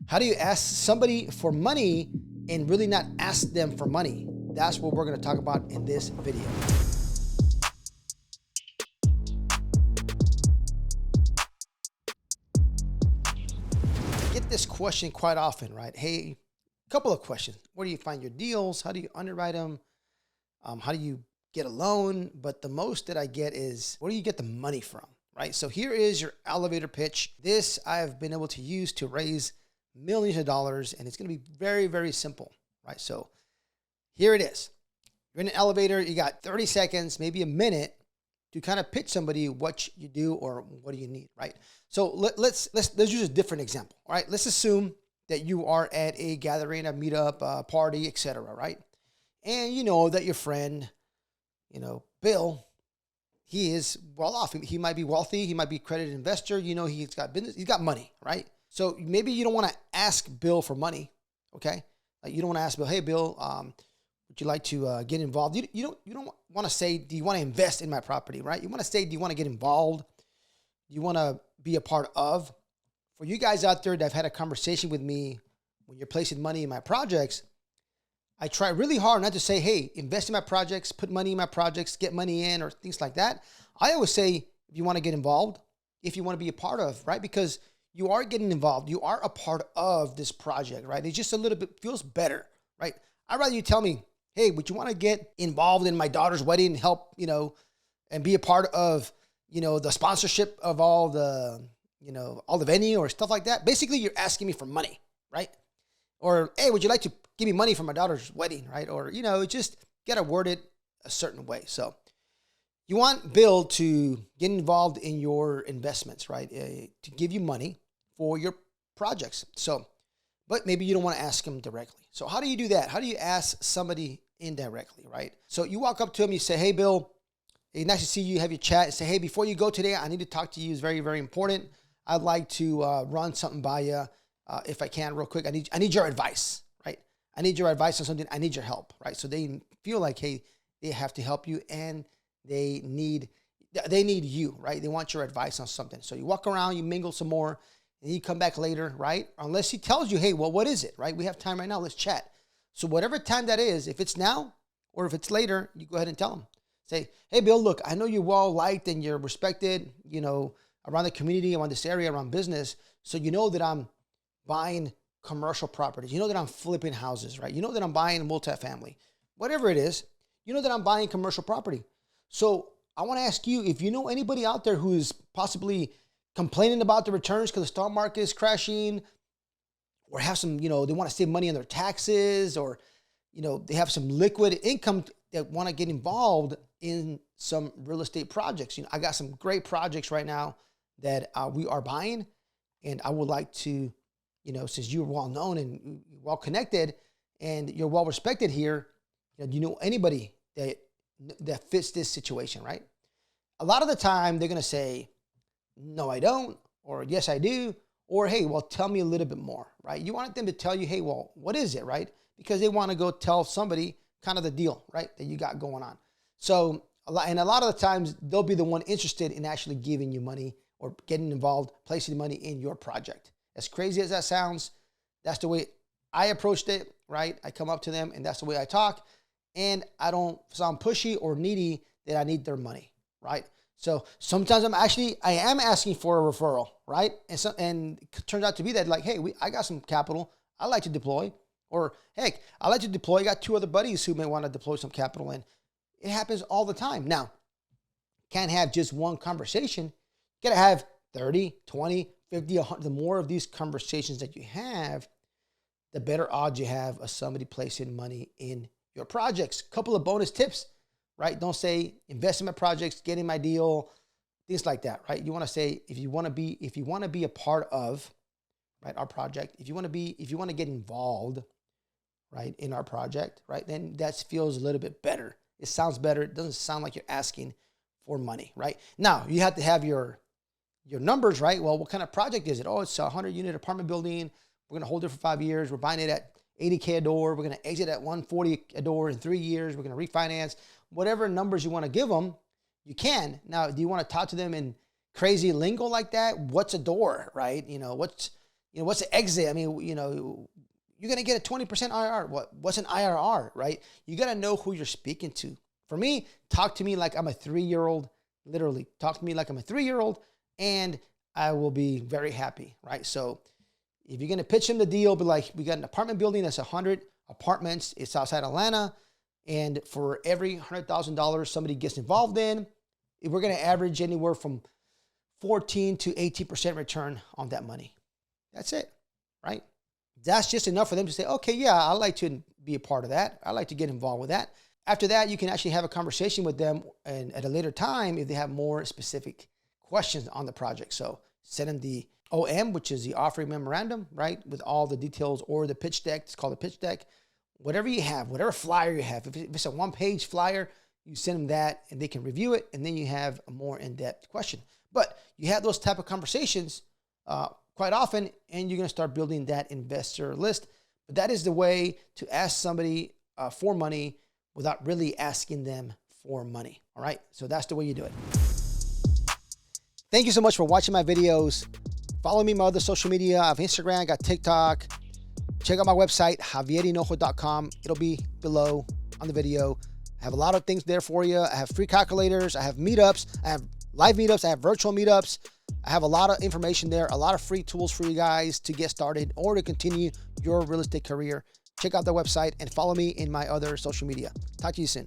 How do you ask somebody for money and really not ask them for money? That's what we're going to talk about in this video. I get this question quite often, right? Hey, a couple of questions. Where do you find your deals? How do you underwrite them? How do you get a loan? But the most that I get is, where do you get the money from, right? So here is your elevator pitch. This I've been able to use to raise millions of dollars, and it's going to be very, very simple, right? So here it is. You're in an elevator. You got 30 seconds, maybe a minute to kind of pitch somebody what you do or what do you need, right? So let's use a different example, all right? Let's assume that you are at a gathering, a meetup, a party, etc., right? And you know that your friend, Bill, he is well off. He might be wealthy. He might be a accredited investor. He's got business. He's got money, right? So maybe you don't want to ask Bill for money, okay? You don't want to ask Bill, hey, Bill, would you like to get involved? You don't want to say, do you want to invest in my property, right? You want to say, do you want to get involved? Do you want to be a part of? For you guys out there that have had a conversation with me when you're placing money in my projects, I try really hard not to say, hey, invest in my projects, put money in my projects, get money in, or things like that. I always say, if you want to get involved, if you want to be a part of, right? Because you are getting involved. You are a part of this project, right? It just a little bit feels better, right? I'd rather you tell me, hey, would you want to get involved in my daughter's wedding and help, and be a part of, the sponsorship of all the venue or stuff like that? Basically, you're asking me for money, right? Or, hey, would you like to give me money for my daughter's wedding, right? Or, just got to word it a certain way. So you want Bill to get involved in your investments, right? To give you money for your projects. So, but maybe you don't want to ask him directly. So how do you do that? How do you ask somebody indirectly, right? So you walk up to him, you say, hey, Bill, hey, nice to see you, have your chat, and say, hey, before you go today, I need to talk to you. It's very, very important. I'd like to run something by you if I can real quick. I need your advice, right? I need your advice on something. I need your help, right? So they feel like, hey, they have to help you and they need you, right? They want your advice on something. So you walk around, you mingle some more, and you come back later, right? Unless he tells you, hey, well, what is it, right? We have time right now. Let's chat. So whatever time that is, if it's now or if it's later, you go ahead and tell him. Say, hey, Bill, look, I know you're well liked and you're respected, around the community, around this area, around business. So you know that I'm buying commercial properties. You know that I'm flipping houses, right? You know that I'm buying multifamily. Whatever it is, you know that I'm buying commercial property. So I want to ask you, if you know anybody out there who is possibly complaining about the returns because the stock market is crashing, or have some, they want to save money on their taxes, or, they have some liquid income that want to get involved in some real estate projects. I got some great projects right now that we are buying, and I would like to, since you're well known and well connected and you're well respected here, do you know anybody that fits this situation, right? A lot of the time they're going to say, no, I don't, or yes, I do, or hey, well, tell me a little bit more, right? You want them to tell you, hey, well, what is it, right? Because they want to go tell somebody kind of the deal, right, that you got going on. So, a lot of the times they'll be the one interested in actually giving you money or getting involved, placing money in your project. As crazy as that sounds, that's the way I approached it, right? I come up to them and that's the way I talk. And I don't sound pushy or needy that I need their money, right? So sometimes I am asking for a referral, right? And it turns out to be that, like, hey, I got some capital I like to deploy, or heck, I like to deploy. I got two other buddies who may want to deploy some capital, and it happens all the time. Now, can't have just one conversation. You got to have 30, 20, 50, 100. The more of these conversations that you have, the better odds you have of somebody placing money in your projects. Couple of bonus tips, right? Don't say invest in my projects, get in my deal, things like that, right? You want to say, if you want to be a part of, right, our project, if you want to get involved, right, in our project, right, then that feels a little bit better. It sounds better. It doesn't sound like you're asking for money, right? Now, you have to have your numbers, right? Well, what kind of project is it? Oh, it's a 100-unit apartment building. We're going to hold it for 5 years. We're buying it at $80K a door. We're going to exit at $140 a door in 3 years. We're going to refinance. Whatever numbers you want to give them, you can. Now, do you want to talk to them in crazy lingo like that? What's a door, right? What's what's the exit? I mean, you're going to get a 20% IRR. What's an IRR, right? You got to know who you're speaking to. For me, talk to me like I'm a 3-year-old, literally talk to me like I'm a 3-year-old, and I will be very happy, right? So if you're going to pitch them the deal, be like, we got an apartment building that's 100 apartments. It's outside Atlanta. And for every $100,000 somebody gets involved in, we're going to average anywhere from 14 to 18% return on that money. That's it, right? That's just enough for them to say, okay, yeah, I'd like to be a part of that. I'd like to get involved with that. After that, you can actually have a conversation with them, and at a later time, if they have more specific questions on the project. So send them the OM, which is the offering memorandum, right? With all the details, or the pitch deck. It's called a pitch deck. Whatever you have, whatever flyer you have. If it's a 1-page flyer, you send them that and they can review it. And then you have a more in-depth question. But you have those type of conversations quite often, and you're going to start building that investor list. But that is the way to ask somebody for money without really asking them for money. All right. So that's the way you do it. Thank you so much for watching my videos. Follow me on my other social media. I have Instagram, I got TikTok. Check out my website, javierhinojo.com. It'll be below on the video. I have a lot of things there for you. I have free calculators. I have meetups. I have live meetups. I have virtual meetups. I have a lot of information there, a lot of free tools for you guys to get started or to continue your real estate career. Check out the website and follow me in my other social media. Talk to you soon.